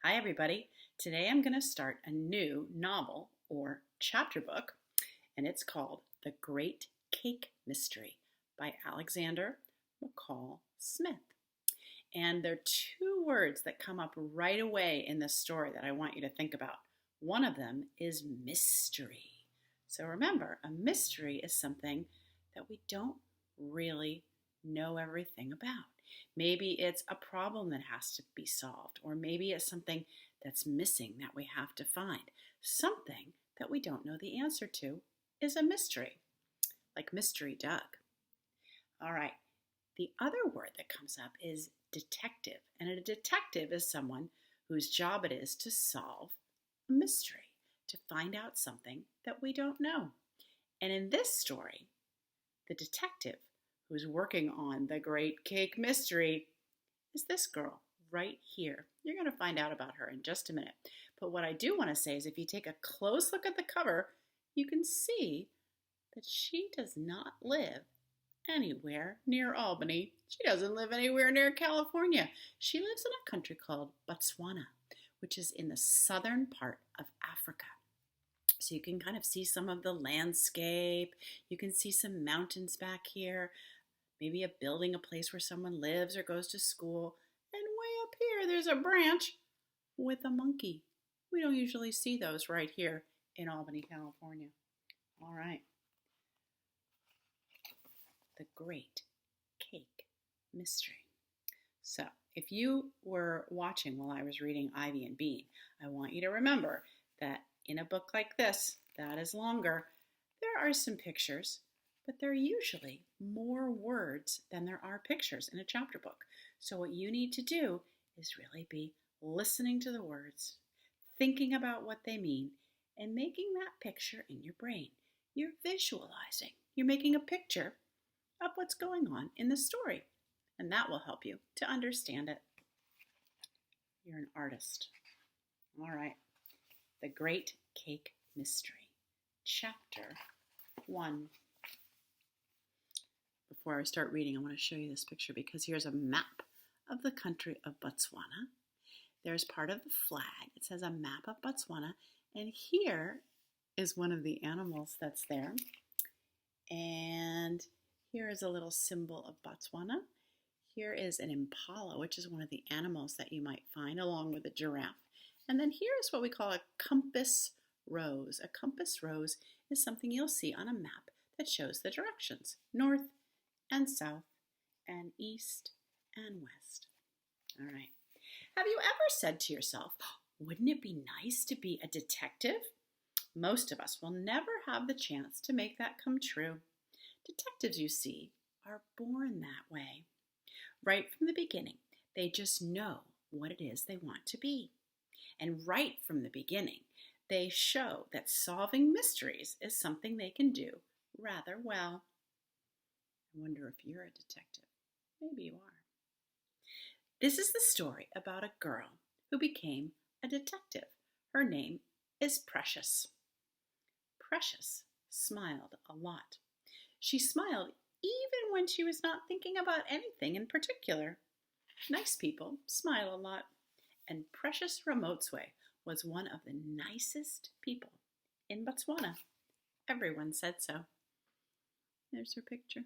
Hi, everybody. Today I'm going to start a new novel or chapter book, and it's called The Great Cake Mystery by Alexander McCall Smith. And there are two words that come up right away in this story that I want you to think about. One of them is mystery. So remember, a mystery is something that we don't really know everything about. Maybe it's a problem that has to be solved, or maybe it's something that's missing that we have to find. Something that we don't know the answer to is a mystery, like Mystery Doug. All right, the other word that comes up is detective, and a detective is someone whose job it is to solve a mystery, to find out something that we don't know. And in this story, the detective who's working on the great cake mystery is this girl right here. You're going to find out about her in just a minute. But what I do want to say is if you take a close look at the cover, you can see that she does not live anywhere near Albany. She doesn't live anywhere near California. She lives in a country called Botswana, which is in the southern part of Africa. So you can kind of see some of the landscape. You can see some mountains back here. Maybe a building, a place where someone lives or goes to school. And way up here, there's a branch with a monkey. We don't usually see those right here in Albany, California. All right. The Great Cake Mystery. So, if you were watching while I was reading Ivy and Bean, I want you to remember that in a book like this, that is longer, there are some pictures, but there are usually more words than there are pictures in a chapter book. So what you need to do is really be listening to the words, thinking about what they mean, and making that picture in your brain. You're visualizing. You're making a picture of what's going on in the story, and that will help you to understand it. You're an artist. All right. The Great Cake Mystery, Chapter 1. Before I start reading, I want to show you this picture because here's a map of the country of Botswana. There's part of the flag. It says a map of Botswana, and here is one of the animals that's there. And here is a little symbol of Botswana. Here is an impala, which is one of the animals that you might find along with a giraffe. And then here is what we call a compass rose. A compass rose is something you'll see on a map that shows the directions, north and south and east and west. All right. Have you ever said to yourself, wouldn't it be nice to be a detective? Most of us will never have the chance to make that come true. Detectives, you see, are born that way. Right from the beginning, they just know what it is they want to be. And right from the beginning, they show that solving mysteries is something they can do rather well. I wonder if you're a detective. Maybe you are. This is the story about a girl who became a detective. Her name is Precious. Precious smiled a lot. She smiled even when she was not thinking about anything in particular. Nice people smile a lot. And Precious Ramotswe was one of the nicest people in Botswana. Everyone said so. There's her picture.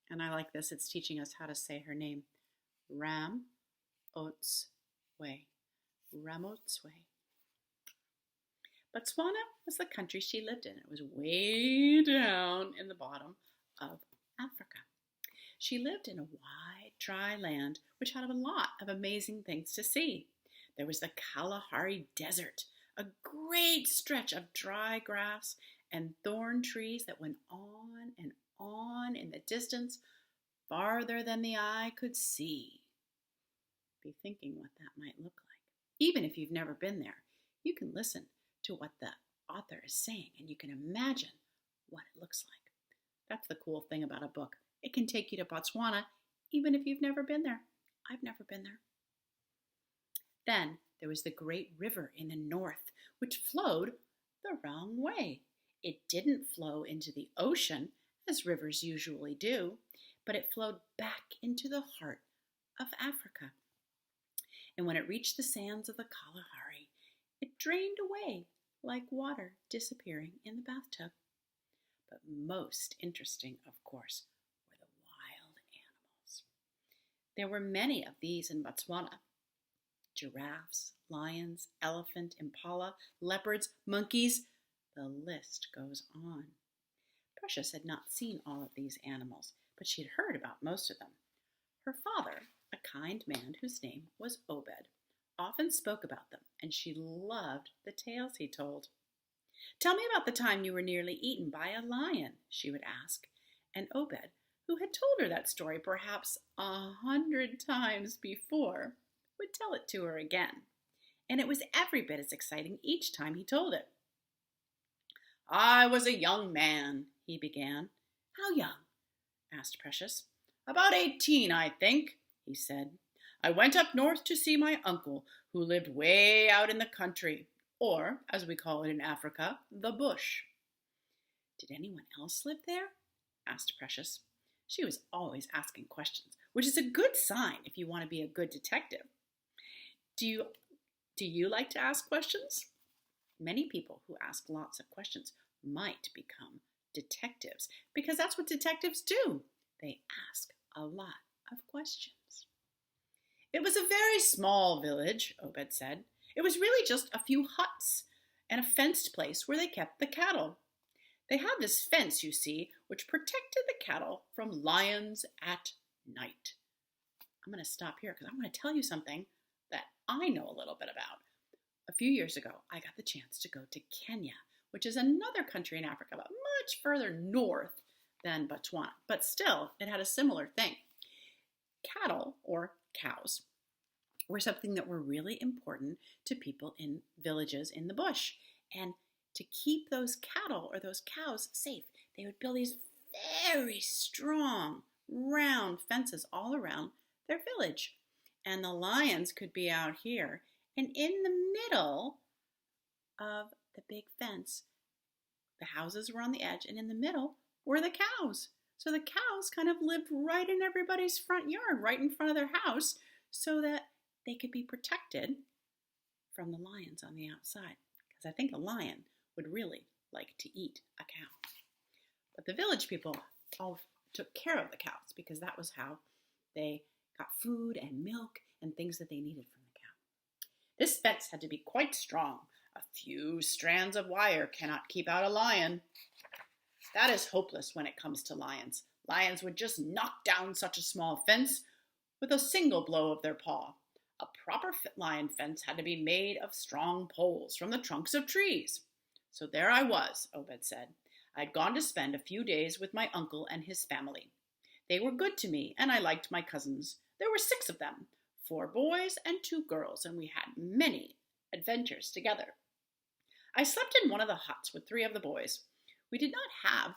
And I like this. It's teaching us how to say her name. Ramotswe. Ramotswe. Botswana was the country she lived in. It was way down in the bottom of Africa. She lived in a wide, dry land which had a lot of amazing things to see. There was the Kalahari Desert, a great stretch of dry grass and thorn trees that went on and on in the distance, farther than the eye could see. Be thinking what that might look like. Even if you've never been there, you can listen to what the author is saying and you can imagine what it looks like. That's the cool thing about a book. It can take you to Botswana even if you've never been there. I've never been there. Then there was the great river in the north, which flowed the wrong way. It didn't flow into the ocean, as rivers usually do, but it flowed back into the heart of Africa. and when it reached the sands of the Kalahari, it drained away like water disappearing in the bathtub. But most interesting, of course, were the wild animals. There were many of these in Botswana: giraffes, lions, elephant, impala, leopards, monkeys. The list goes on. Precious had not seen all of these animals, but she had heard about most of them. Her father, a kind man whose name was Obed, often spoke about them, and she loved the tales he told. "Tell me about the time you were nearly eaten by a lion," she would ask, and Obed, who had told her that story perhaps 100 times before, would tell it to her again, and it was every bit as exciting each time he told it. "I was a young man," he began. "How young?" asked Precious. "About 18, I think," he said. "I went up north to see my uncle, who lived way out in the country, or, as we call it in Africa, the bush." "Did anyone else live there?" asked Precious. She was always asking questions, which is a good sign if you want to be a good detective. Do you like to ask questions? Many people who ask lots of questions might become detectives, because that's what detectives do. They ask a lot of questions. "It was a very small village," Obed said. "It was really just a few huts and a fenced place where they kept the cattle. They had this fence, you see, which protected the cattle from lions at night." I'm going to stop here because I'm going to tell you something that I know a little bit about. A few years ago, I got the chance to go to Kenya, which is another country in Africa, but much further north than Botswana. But still, it had a similar thing. Cattle, or cows, were something that were really important to people in villages in the bush. And to keep those cattle or those cows safe, they would build these very strong, round fences all around their village. And the lions could be out here. And in the middle of the big fence, the houses were on the edge, and in the middle were the cows. So the cows kind of lived right in everybody's front yard, right in front of their house, so that they could be protected from the lions on the outside. Because I think a lion would really like to eat a cow. But the village people all took care of the cows because that was how they got food and milk and things that they needed from the cow. This fence had to be quite strong. A few strands of wire cannot keep out a lion. That is hopeless when it comes to lions. Lions would just knock down such a small fence with a single blow of their paw. A proper lion fence had to be made of strong poles from the trunks of trees. So there I was, Obed said. I'd gone to spend a few days with my uncle and his family. They were good to me, and I liked my cousins. There were 6 of them, 4 boys and 2 girls, and we had many adventures together. I slept in one of the huts with 3 of the boys. We did not have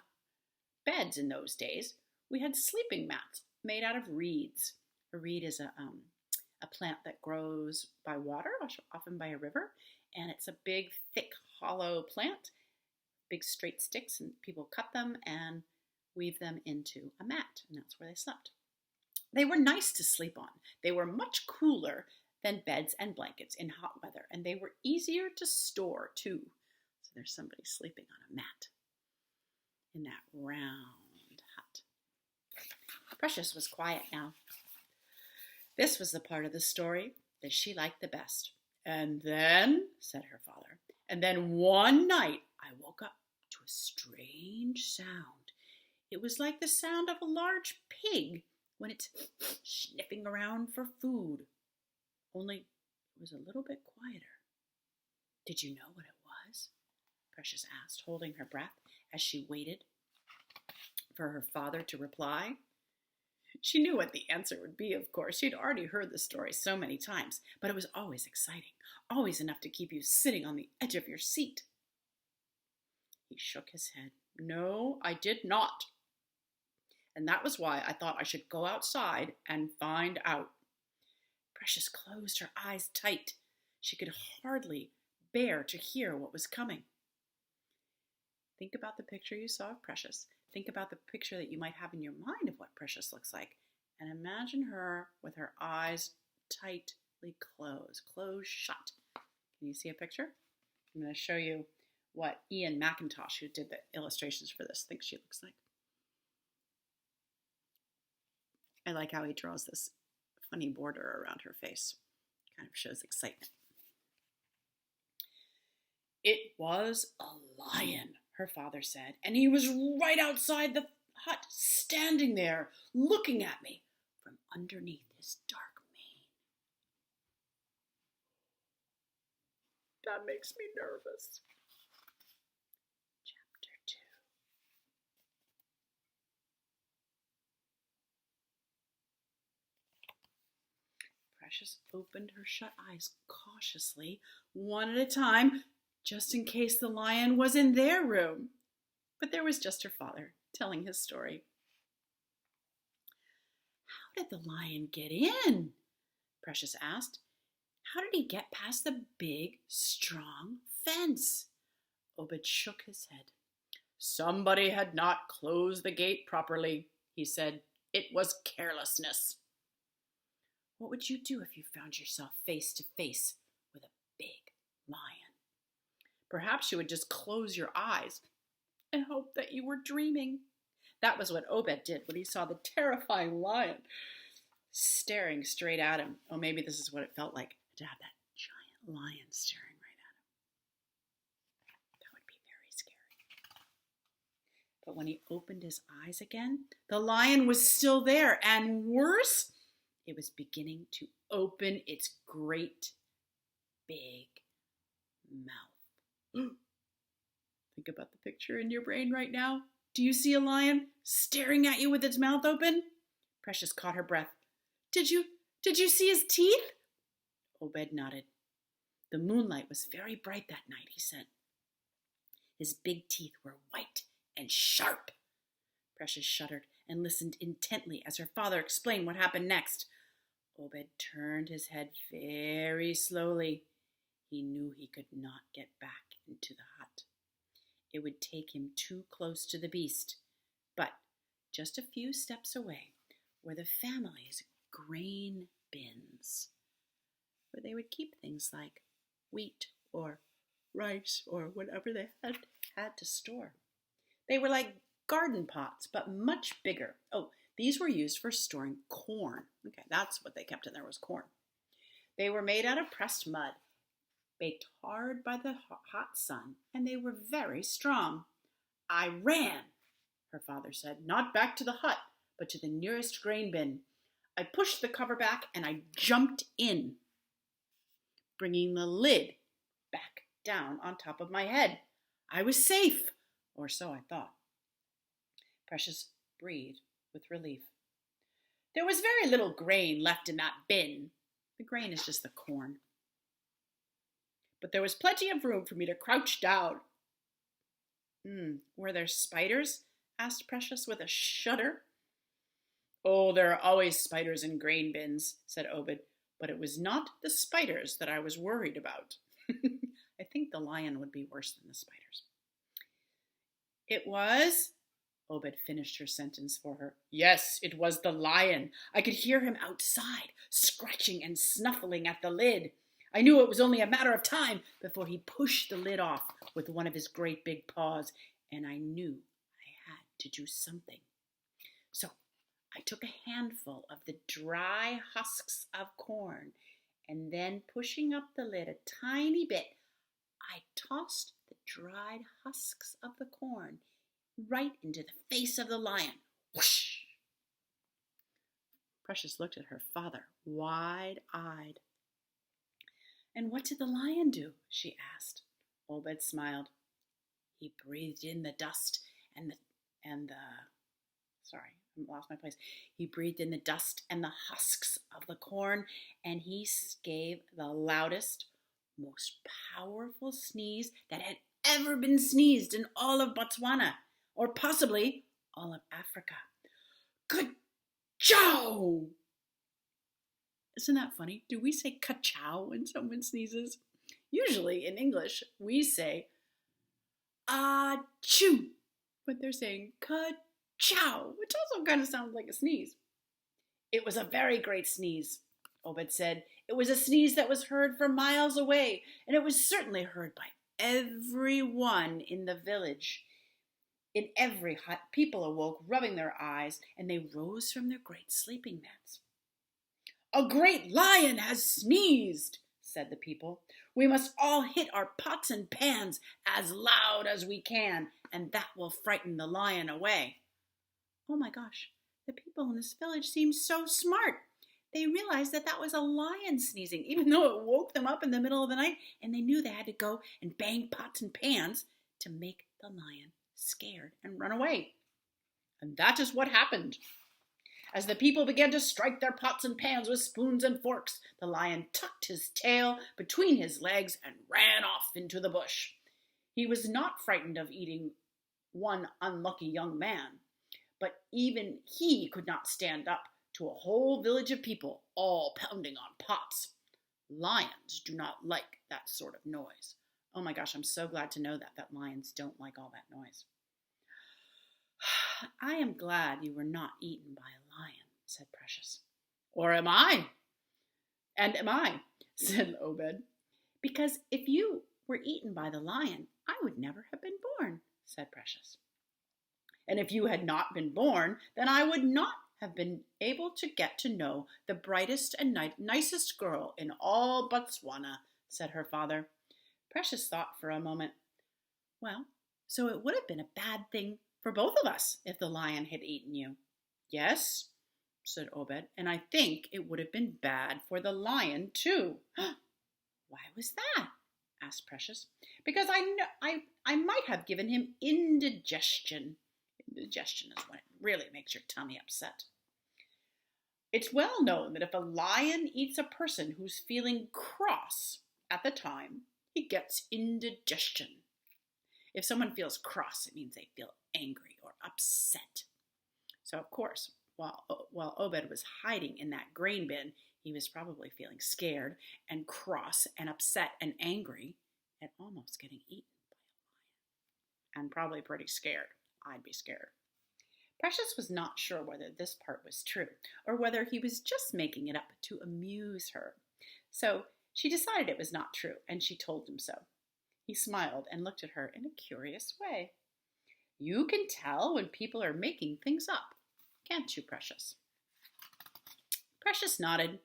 beds in those days. We had sleeping mats made out of reeds. A reed is a plant that grows by water, often by a river, and it's a big, thick, hollow plant, big straight sticks, and people cut them and weave them into a mat, and that's where they slept. They were nice to sleep on. They were much cooler than beds and blankets in hot weather, and they were easier to store, too. So there's somebody sleeping on a mat in that round hut. Precious was quiet now. This was the part of the story that she liked the best. "And then," said her father, "and then one night I woke up to a strange sound. It was like the sound of a large pig when it's sniffing around for food. Only it was a little bit quieter." "Did you know what it was?" Precious asked, holding her breath as she waited for her father to reply. She knew what the answer would be, of course. She'd already heard the story so many times, but it was always exciting, always enough to keep you sitting on the edge of your seat. He shook his head. "No, I did not. And that was why I thought I should go outside and find out." Precious closed her eyes tight. She could hardly bear to hear what was coming. Think about the picture you saw of Precious. Think about the picture that you might have in your mind of what Precious looks like. And imagine her with her eyes tight tightly closed, closed shut. Can you see a picture? I'm going to show you what Ian McIntosh, who did the illustrations for this, thinks she looks like. I like how he draws this funny border around her face. Kind of shows excitement. It was a lion, her father said, and he was right outside the hut, standing there, looking at me from underneath his dark mane. That makes me nervous. Chapter 2. Precious opened her shut eyes cautiously, one at a time, just in case the lion was in their room. But there was just her father telling his story. How did the lion get in? Precious asked. How did he get past the big, strong fence? Obed shook his head. Somebody had not closed the gate properly, he said. It was carelessness. What would you do if you found yourself face to face with a big lion? Perhaps you would just close your eyes and hope that you were dreaming. That was what Obed did when he saw the terrifying lion staring straight at him. Oh, maybe this is what it felt like to have that giant lion staring right at him. That would be very scary. But when he opened his eyes again, the lion was still there, and worse, it was beginning to open its great big mouth. Think about the picture in your brain right now. Do you see a lion staring at you with its mouth open? Precious caught her breath. Did you see his teeth? Obed nodded. The moonlight was very bright that night, he said. His big teeth were white and sharp. Precious shuddered and listened intently as her father explained what happened next. Obed turned his head very slowly. He knew he could not get back into the hut. It would take him too close to the beast. But just a few steps away were the family's grain bins, where they would keep things like wheat or rice or whatever they had to store. They were like garden pots, but much bigger. Oh, these were used for storing corn. Okay, that's what they kept in there, was corn. They were made out of pressed mud, baked hard by the hot sun, and they were very strong. I ran, her father said, not back to the hut, but to the nearest grain bin. I pushed the cover back and I jumped in, bringing the lid back down on top of my head. I was safe, or so I thought. Precious breathed with relief. There was very little grain left in that bin. The grain is just the corn. But there was plenty of room for me to crouch down. Were there spiders? Asked Precious with a shudder. Oh, there are always spiders in grain bins, said Obed, but it was not the spiders that I was worried about. I think the lion would be worse than the spiders. It was... Obed finished her sentence for her. Yes, it was the lion. I could hear him outside, scratching and snuffling at the lid. I knew it was only a matter of time before he pushed the lid off with one of his great big paws, and I knew I had to do something. So I took a handful of the dry husks of corn, and then pushing up the lid a tiny bit, I tossed the dried husks of the corn right into the face of the lion. Whoosh! Precious looked at her father, wide-eyed. And what did the lion do? She asked. Obed smiled. He breathed in the dust He breathed in the dust and the husks of the corn, and he gave the loudest, most powerful sneeze that had ever been sneezed in all of Botswana, or possibly all of Africa. Ka-chow! Isn't that funny? Do we say ka-chow when someone sneezes? Usually in English, we say achoo, but they're saying ka-chow, which also kind of sounds like a sneeze. It was a very great sneeze, Obed said. It was a sneeze that was heard for miles away, and it was certainly heard by everyone in the village. In every hut, people awoke, rubbing their eyes, and they rose from their great sleeping mats. "A great lion has sneezed," said the people. "We must all hit our pots and pans as loud as we can, and that will frighten the lion away." Oh my gosh, the people in this village seemed so smart. They realized that that was a lion sneezing, even though it woke them up in the middle of the night, and they knew they had to go and bang pots and pans to make the lion scared and run away. And that is what happened. As the people began to strike their pots and pans with spoons and forks, the lion tucked his tail between his legs and ran off into the bush. He was not frightened of eating one unlucky young man, but even he could not stand up to a whole village of people all pounding on pots. Lions do not like that sort of noise. Oh my gosh, I'm so glad to know that lions don't like all that noise. "I am glad you were not eaten by a lion," said Precious. "Or am I?" "And am I?" said Obed. "Because if you were eaten by the lion, I would never have been born," said Precious. "And if you had not been born, then I would not have been able to get to know the brightest and nicest girl in all Botswana," said her father. Precious thought for a moment. "Well, so it would have been a bad thing for both of us if the lion had eaten you." "Yes," said Obed, "and I think it would have been bad for the lion too." "Why was that?" asked Precious. "Because I might have given him indigestion." Indigestion is when it really makes your tummy upset. It's well known that if a lion eats a person who's feeling cross at the time, he gets indigestion. If someone feels cross, it means they feel angry or upset. So, of course, while Obed was hiding in that grain bin, he was probably feeling scared and cross and upset and angry at almost getting eaten by a lion. And probably pretty scared. I'd be scared. Precious was not sure whether this part was true or whether he was just making it up to amuse her. So she decided it was not true, and she told him so. He smiled and looked at her in a curious way. "You can tell when people are making things up, can't you, Precious?" Precious nodded.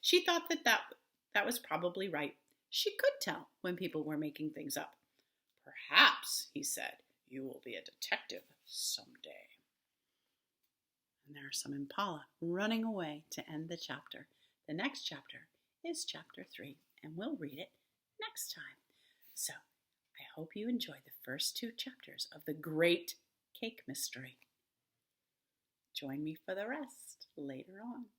She thought that was probably right. She could tell when people were making things up. "Perhaps," he said, "you will be a detective someday." And there's some impala running away to end the chapter. The next chapter is chapter 3, and we'll read it next time. So I hope you enjoyed the first 2 chapters of The Great Cake Mystery. Join me for the rest later on.